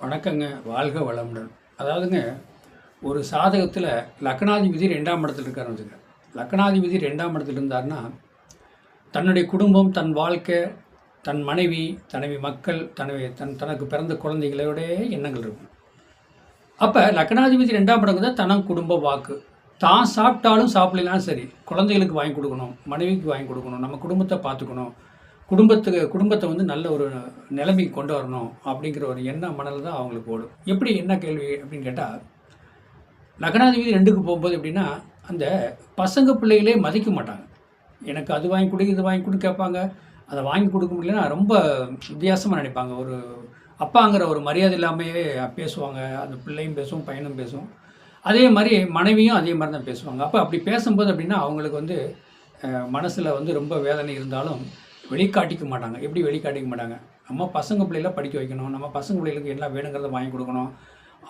வணக்கங்க. வாழ்க வளமுடன். அதாவதுங்க, ஒரு சாதகத்தில் லக்னாதிபதி 2ஆம் இடத்துல இருக்காருன்னு வச்சுக்கோங்க. லக்னாதிபதி 2ஆம் இடத்துல இருந்தாருன்னா, தன்னுடைய குடும்பம், தன் வாழ்க்கை, தன் மனைவி, மக்கள், தனக்கு பிறந்த குழந்தைகளோட எண்ணங்கள் இருக்கும். அப்போ லக்னாதிபதி 2ஆம் இடம் தான் தனம், குடும்ப, வாக்கு. தான் சாப்பிட்டாலும் சாப்பிடலாம் சரி, குழந்தைகளுக்கு வாங்கி கொடுக்கணும், மனைவிக்கு வாங்கி கொடுக்கணும், நம்ம குடும்பத்தை பார்த்துக்கணும், குடும்பத்தை வந்து நல்ல ஒரு நிலைமைக்கு கொண்டு வரணும் அப்படிங்கிற ஒரு எண்ண மனதில் தான் அவங்களுக்கு ஓடும். எப்படி என்ன கேள்வி அப்படின்னு கேட்டால், லக்னாதிபதி 2க்கு போகும்போது எப்படின்னா, அந்த பசங்க பிள்ளைகளே மதிக்க மாட்டாங்க. எனக்கு அது வாங்கி கொடு, இது வாங்கி கொடு கேட்பாங்க. அதை வாங்கி கொடுக்க முடியலன்னா ரொம்ப வித்தியாசமாக நினைப்பாங்க. ஒரு அப்பாங்கிற ஒரு மரியாதை இல்லாமையே பேசுவாங்க. அந்த பிள்ளையும் பேசும், பையனும் பேசும். அதே மாதிரி மனைவியும் அதே மாதிரி தான் பேசுவாங்க. அப்படி பேசும்போது அப்படின்னா அவங்களுக்கு வந்து மனசில் வந்து ரொம்ப வேதனை இருந்தாலும் வெளிக்காட்டிக்க மாட்டாங்க. எப்படி வெளிக்காட்டிக்க மாட்டாங்க? நம்ம பசங்க பிள்ளைகளை படிக்க வைக்கணும், நம்ம பசங்க பிள்ளைகளுக்கு எல்லாம் வேணுங்கிறத வாங்கி கொடுக்கணும்,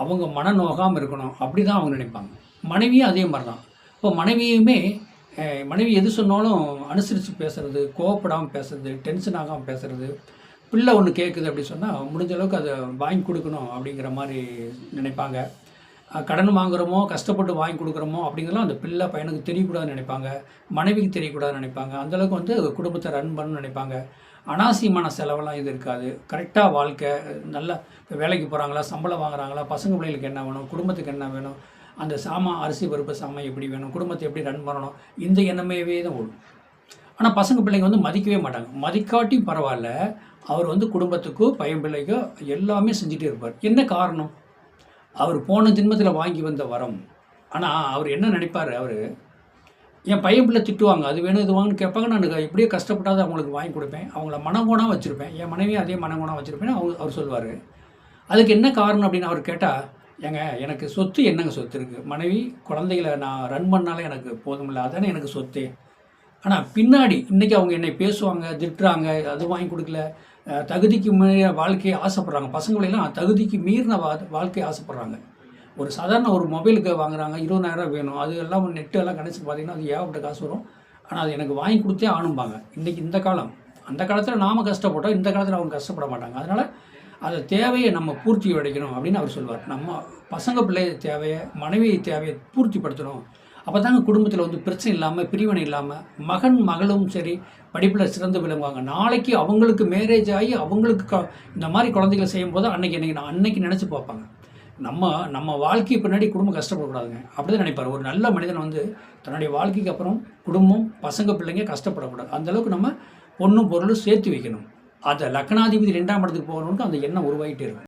அவங்க மன நோகாமல் இருக்கணும், அப்படி தான் அவங்க நினைப்பாங்க. மனைவியும் அதே மாதிரி தான். இப்போ மனைவி எது சொன்னாலும் அனுசரித்து பேசுகிறது, கோவப்படாமல் பேசுறது, டென்ஷன் ஆகாமல் பேசுகிறது, பிள்ளை ஒன்று கேட்குது அப்படி சொன்னால் முடிஞ்ச அளவுக்கு அதை வாங்கி கொடுக்கணும் அப்படிங்கிற மாதிரி நினைப்பாங்க. கடன் வாங்குகிறோமோ, கஷ்டப்பட்டு வாங்கி கொடுக்குறோமோ அப்படிங்கிறலாம் அந்த பிள்ளை பையனுக்கு தெரியக்கூடாதுன்னு நினைப்பாங்க, மனைவிக்கு தெரியக்கூடாதுன்னு நினைப்பாங்க. அந்தளவுக்கு வந்து குடும்பத்தை ரன் பண்ணணும்னு நினைப்பாங்க. அனாவசியமான செலவெல்லாம் இது இருக்காது. கரெக்டாக வாழ்க்கை நல்லா இப்போ வேலைக்கு போகிறாங்களா, சம்பளம் வாங்குறாங்களா, பசங்க பிள்ளைகளுக்கு என்ன வேணும், குடும்பத்துக்கு என்ன வேணும், அந்த சாமான் அரிசி பருப்பு சாமான் எப்படி வேணும், குடும்பத்தை எப்படி ரன் பண்ணணும், இந்த எண்ணமேவே தான் ஓடும். ஆனால் பசங்க பிள்ளைங்க வந்து மதிக்கவே மாட்டாங்க. மதிக்காட்டியும் பரவாயில்ல, அவர் வந்து குடும்பத்துக்கோ பையன் பிள்ளைக்கோ எல்லாமே செஞ்சுட்டே இருப்பார். என்ன காரணம்? அவர் போன ஜென்மத்தில் வாங்கி வந்த வரம். ஆனால் அவர் என்ன நினைப்பார், என் பையன் பிள்ளை திட்டுவாங்க, அது வேணும் இது வாங்கன்னு கேட்பாங்க, நான் எப்படியோ கஷ்டப்பட்டாது அவங்களுக்கு வாங்கி கொடுப்பேன், அவங்கள மனங்கோணாக வச்சுருப்பேன், என் மனைவியும் அதே மனங்கோணாக வச்சுருப்பேன்னு அவர் சொல்லுவார். அதுக்கு என்ன காரணம் அப்படின்னு அவர் கேட்டால், எனக்கு சொத்து என்னங்க சொத்து இருக்குது, மனைவி குழந்தைகளை நான் ரன் பண்ணாலே எனக்கு போதுமில்லை, அதானே எனக்கு சொத்தே. ஆனால் பின்னாடி இன்றைக்கி அவங்க என்னை பேசுவாங்க, திட்டுறாங்க, அது வாங்கி கொடுக்கல, தகுதிக்கு மீறிய வாழ்க்கையை ஆசைப்பட்றாங்க. பசங்களெல்லாம் தகுதிக்கு மீறின வாழ்க்கையை ஆசைப்பட்றாங்க. ஒரு சாதாரண ஒரு மொபைலுக்கு வாங்குறாங்க, 20,000 வேணும், அது எல்லாம் நெட்டு எல்லாம் கணக்கு பார்த்தீங்கன்னா அது ஏகப்பட்ட காசு வரும். ஆனால் அது எனக்கு வாங்கி கொடுத்தே ஆணும்பாங்க. இன்றைக்கி இந்த காலம், அந்த காலத்தில் நாம் கஷ்டப்பட்டோம், இந்த காலத்தில் அவங்க கஷ்டப்பட மாட்டாங்க. அதனால் அதை தேவையை நம்ம பூர்த்தி அடைக்கணும் அப்படின்னு அவர் சொல்வார். நம்ம பசங்க பிள்ளை தேவையை, மனைவி தேவையை பூர்த்திப்படுத்தணும். அப்போ தாங்க குடும்பத்தில் வந்து பிரச்சனை இல்லாமல், பிரிவினை இல்லாமல், மகளும் சரி படிப்பில் சிறந்து விளங்குவாங்க. நாளைக்கு அவங்களுக்கு மேரேஜ் ஆகி அவங்களுக்கு இந்த மாதிரி குழந்தைகளை செய்யும்போது அன்னைக்கு நினச்சி பார்ப்பாங்க, நம்ம வாழ்க்கை பின்னாடி குடும்பம் கஷ்டப்படக்கூடாதுங்க. அப்படி தான் நினைப்பார். ஒரு நல்ல மனிதன் வந்து தன்னுடைய வாழ்க்கைக்கு அப்புறம் குடும்பம், பசங்க பிள்ளைங்க கஷ்டப்படக்கூடாது. அந்தளவுக்கு நம்ம பொண்ணும் பொருளும் சேர்த்து வைக்கணும். அதை லக்னாதிபதி 2ஆம் இடத்துக்கு போகணுன்னு அந்த எண்ணம் உருவாகிட்டே இருக்கும்.